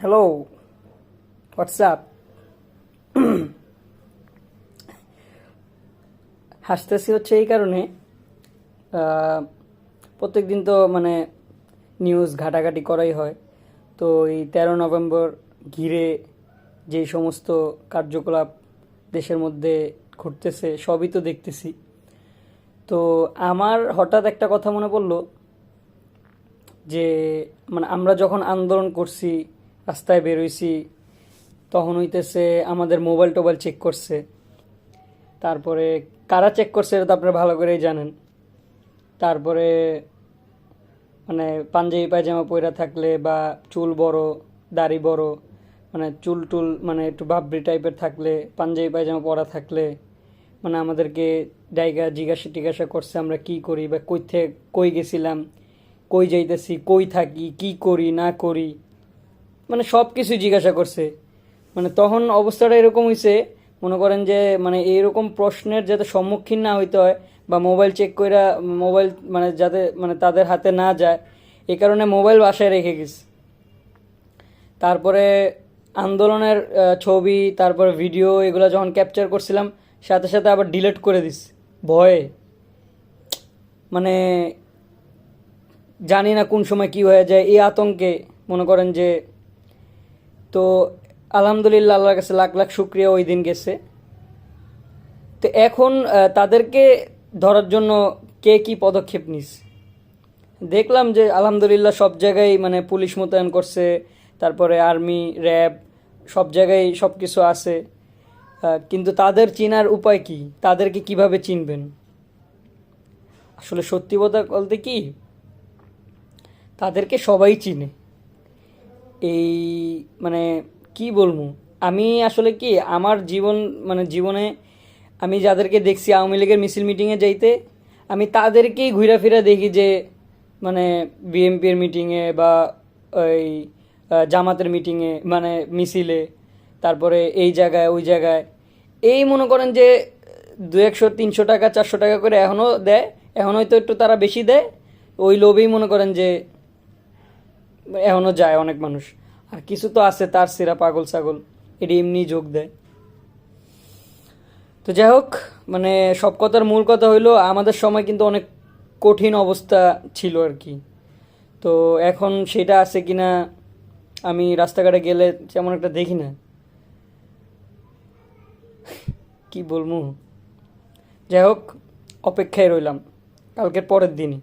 Hello, WhatsApp. হাসতেছি হচ্ছে এই কারণে, প্রত্যেক দিন তো মানে নিউজ ঘাটাঘাটি করাই হয়। তো এই 13 নভেম্বর ঘিরে যেই সমস্ত কার্যকলাপ দেশের মধ্যে ঘটতেছে সবই তো দেখতেছি। তো আমার হঠাৎ একটা কথা মনে পড়লো যে মানে আমরা যখন আন্দোলন করছি, রাস্তায় বেরোইছি, তখন হইতেছে আমাদের মোবাইল টোবাইল চেক করছে। তারপরে কারা চেক করছে এটা তো আপনারা ভালো করেই জানেন। তারপরে মানে পাঞ্জাবি পায়জামা পইরা থাকলে বা চুল বড়, দাড়ি বড়, মানে চুল টুল মানে একটু বাবরি টাইপের থাকলে, পাঞ্জাবি পায়জামা পরা থাকলে মানে আমাদেরকে জায়গা জিজ্ঞাসা টিজ্ঞাসা করছে আমরা কি করি বা কই থেকে কই গেছিলাম, কই যাইতেছি, কই থাকি, কি করি না করি, মানে সব কিছু জিজ্ঞাসা করছে। মানে তখন অবস্থাটা এরকম হইছে, মনে করেন যে মানে এইরকম প্রশ্নের যাতে সম্মুখীন না হইতে হয় বা মোবাইল চেক কইরা মোবাইল মানে যাতে মানে তাদের হাতে না যায়, এই কারণে মোবাইল বাসায় রেখে গেছে। তারপরে আন্দোলনের ছবি, তারপরে ভিডিও, এগুলো যখন ক্যাপচার করছিলাম সাথে সাথে আবার ডিলিট করে দিস ভয়ে। মানে জানি না কোন সময় কি হয়ে যায় এই আতঙ্কে, মনে করেন যে। তো আলহামদুলিল্লাহ, আল্লাহর কাছে লাখ লাখ শুক্রিয়া, ওই দিন গেছে। তো এখন তাদেরকে ধরার জন্য কে কি পদক্ষেপ নিস দেখলাম যে আলহামদুলিল্লাহ সব জায়গায় মানে পুলিশ মোতায়েন করছে, তারপরে আর্মি, র্যাব, সব জায়গায় সব কিছু আছে। কিন্তু তাদের চিনার উপায় কি, তাদেরকে কিভাবে চিনবেন? আসলে সত্যি কথা বলতে কি, তাদেরকে সবাই চিনে। এই মানে কি বলবো, আমি আসলে কি আমার জীবন মানে জীবনে আমি যাদেরকে দেখছি আওয়ামী লীগের মিছিল মিটিংয়ে যাইতে, আমি তাদেরকেই ঘুরে ফিরে দেখি যে মানে বিএনপির মিটিংয়ে বা ওই জামাতের মিটিংয়ে মানে মিছিলে, তারপরে এই জায়গায় ওই জায়গায়। এই মনে করেন যে 200 300 টাকা 400 টাকা করে এখনও দেয়, এখন হয়তো একটু তারা বেশি দেয়, ওই লোভেই মনে করেন যে এখনও যায় অনেক মানুষ। আর কিছু তো আছে তার সিরা পাগল ছাগল, এটি এমনি যোগ দেয়। তো যাই হোক, মানে সব কথার মূল কথা হইলো আমাদের সময় কিন্তু অনেক কঠিন অবস্থা ছিল আর কি। তো এখন সেটা আছে কিনা আমি রাস্তাঘাটে গেলে তেমন একটা দেখি না, কি বলবো। যাই হোক, অপেক্ষায় রইলাম কালকের পরের দিনই।